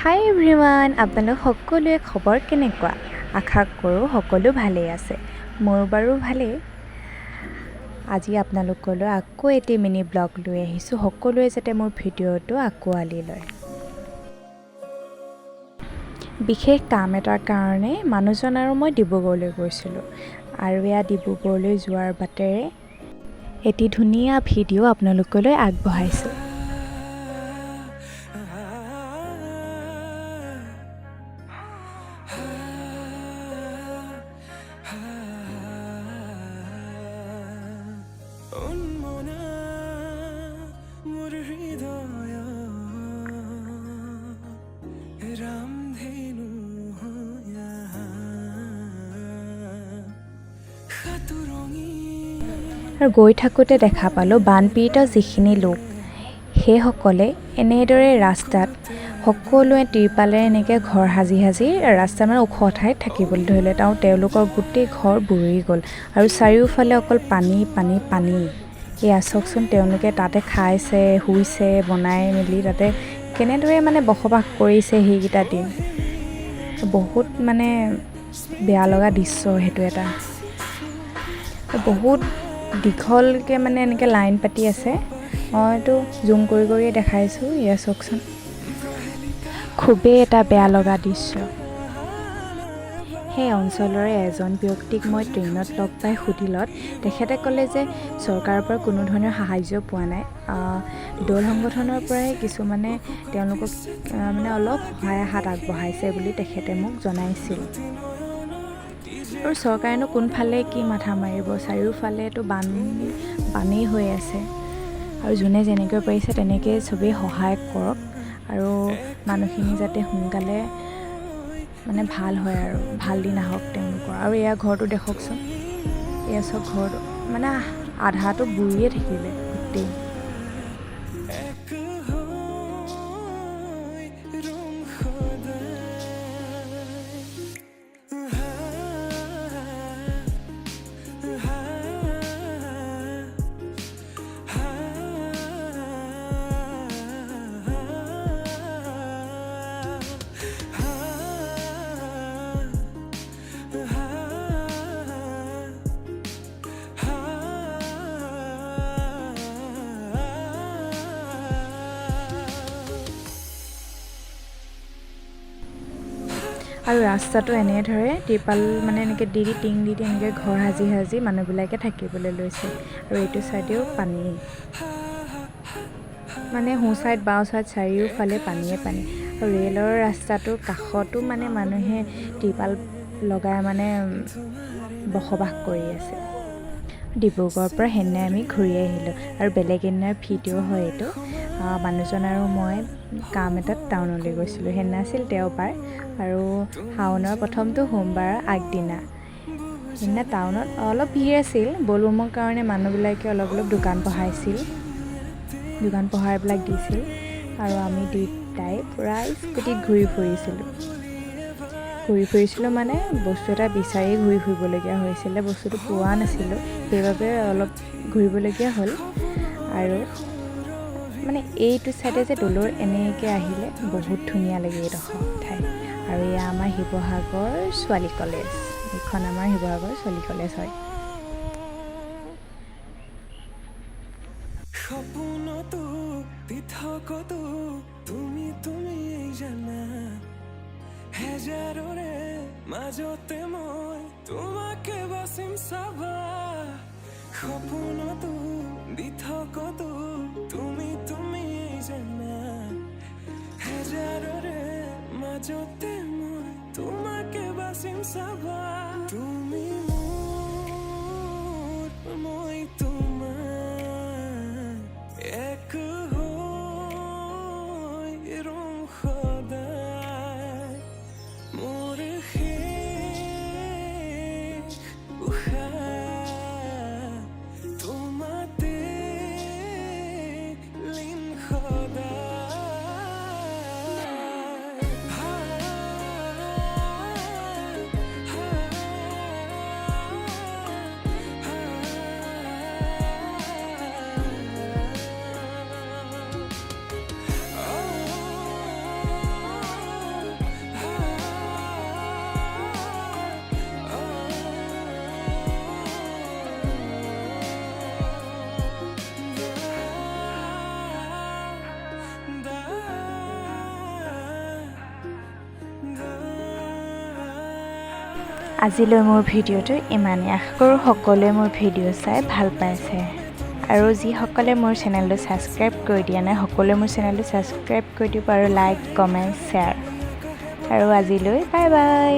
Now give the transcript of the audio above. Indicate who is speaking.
Speaker 1: হাই everyone, আপোনালোক সকলোৱে খবৰ কেনেকুৱা? আশা কৰোঁ সকলো ভালেই আছে। মোৰ বাৰু ভালেই। আজি আপোনালোকলৈ আকৌ এটি মিনি ব্লগ লৈ আহিছোঁ, সকলোৱে যাতে মোৰ ভিডিঅ'টো আঁকোৱালি লয়। বিশেষ কাম এটাৰ কাৰণে মানুহজন আৰু মই ডিব্ৰুগড়লৈ গৈছিলোঁ, আৰু এয়া ডিব্ৰুগড়লৈ যোৱাৰ বাটেৰে এটি ধুনীয়া ভিডিঅ' আপোনালোকলৈ আগবঢ়াইছোঁ। আৰু গৈ থাকোঁতে দেখা পালোঁ বানপীড়িত যিখিনি লোক, সেইসকলে এনেদৰে ৰাস্তাত সকলোৱে তিৰপালেৰে এনেকৈ ঘৰ সাজি ৰাস্তাত মানে ওখ ঠাইত থাকিবলৈ ধৰিলে। তেওঁলোকৰ গোটেই ঘৰ বুৰি গ'ল আৰু চাৰিওফালে অকল পানী পানী পানী। এয়া চাওকচোন, তেওঁলোকে তাতে খাইছে, শুইছে, বনাই মেলি তাতে কেনেদৰে মানে বসবাস কৰিছে সেইকেইটা দিন। বহুত মানে বেয়া লগা দৃশ্য সেইটো এটা। বহুত দীঘলকৈ মানে এনেকৈ লাইন পাতি আছে। মইতো জুম কৰি কৰিয়ে দেখাইছোঁ। এয়া চাওকচোন, খুবেই এটা বেয়া লগা দৃশ্য। সেই অঞ্চলৰে এজন ব্যক্তিক মই ট্ৰেইনত লগ পাই সুধিলত তেখেতে ক'লে যে চৰকাৰৰ পৰা কোনো ধৰণৰ সাহাৰ্য পোৱা নাই। দল সংগঠনৰ পৰাই কিছুমানে তেওঁলোকক মানে অলপ সহায়ৰ হাত আগবঢ়াইছে বুলি তেখেতে মোক জনাইছিল। আৰু চৰকাৰেনো কোনফালে কি মাথা মাৰিব, চাৰিওফালেতো বানেই হৈ আছে। আৰু যোনে যেনেকৈ পাৰিছে তেনেকৈ চবেই সহায় কৰক, আৰু মানুহখিনি যাতে সোনকালে মানে ভাল হয় আৰু ভাল দিন আহক তেওঁলোকৰ। আৰু এয়া ঘৰটো দেখকচোন, এয়া চব ঘৰটো মানে আধাটো বুৰিয়ে থাকিলে গোটেই। আৰু ৰাস্তাটো এনেদৰে তিৰপাল মানে এনেকৈ দি টিং দি এনেকৈ ঘৰ সাজি মানুহবিলাকে থাকিবলৈ লৈছে। আৰু এইটো চাইডেও পানী, মানে সোঁ চাইড বাওঁ চাইড চাৰিওফালে পানীয়ে পানী। আৰু ৰেলৰ ৰাস্তাটোৰ কাষতো মানে মানুহে তিৰপাল লগাই মানে বসবাস কৰি আছে। ডিব্ৰুগড়ৰ পৰা সেইদিনাই আমি ঘূৰি আহিলোঁ, আৰু বেলেগ এদিনাৰ ভিডিঅ' হয় এইটো। মানুহজন আৰু মই কাম এটাত টাউনলৈ গৈছিলোঁ। সেইদিনা আছিল দেওবাৰ আৰু শাওনৰ প্ৰথমটো সোমবাৰৰ আগদিনা। সেইদিনা টাউনত অলপ ভিৰ আছিল। বলবমৰ কাৰণে মানুহবিলাকে অলপ দোকান পোহাৰবিলাক দিছিল, আৰু আমি দুয়োটাই পূৰা স্কুটিত ঘূৰি ফুৰিছিলোঁ মানে বস্তু এটা বিচাৰি ঘূৰি ফুৰিবলগীয়া হৈছিলে। বস্তুটো পোৱা নাছিলোঁ, সেইবাবে অলপ ঘূৰিবলগীয়া হ'ল। আৰু মানে এইটো চাইডে যে দলৰ এনেকৈ আহিলে বহুত ধুনীয়া লাগে এইডোখৰ ঠাই। আৰু এয়া আমাৰ শিৱসাগৰ ছোৱালী কলেজ, এইখন আমাৰ শিৱসাগৰ ছোৱালী কলেজ হয়।
Speaker 2: সপোনতো পৃথকতো তুমি জানা, হেজাৰৰে মাজতে মই তোমাকে বাচিম চাবা। সপোনতো পৃথকতো তুমি জানা, হেজাৰৰে মাজতে মই তোমাকে বাচিম চাবা। তুমি মোৰ, মই তোমাৰ, এক হৈ ৰম সদায়। মোৰ শেষ উশাহ তোমাতে লীন সদায়।
Speaker 1: আজিলৈ মোৰ ভিডিঅ'টো ইমানেই। আশা কৰোঁ সকলোৱে মোৰ ভিডিঅ' চাই ভাল পাইছে। আৰু যিসকলে মোৰ চেনেলটো ছাবস্ক্ৰাইব কৰি দিয়া নাই সকলোৱে মোৰ চেনেলটো ছাবস্ক্ৰাইব কৰি দিব আৰু লাইক কমেণ্ট শ্বেয়াৰ। আৰু আজিলৈ বাই বাই।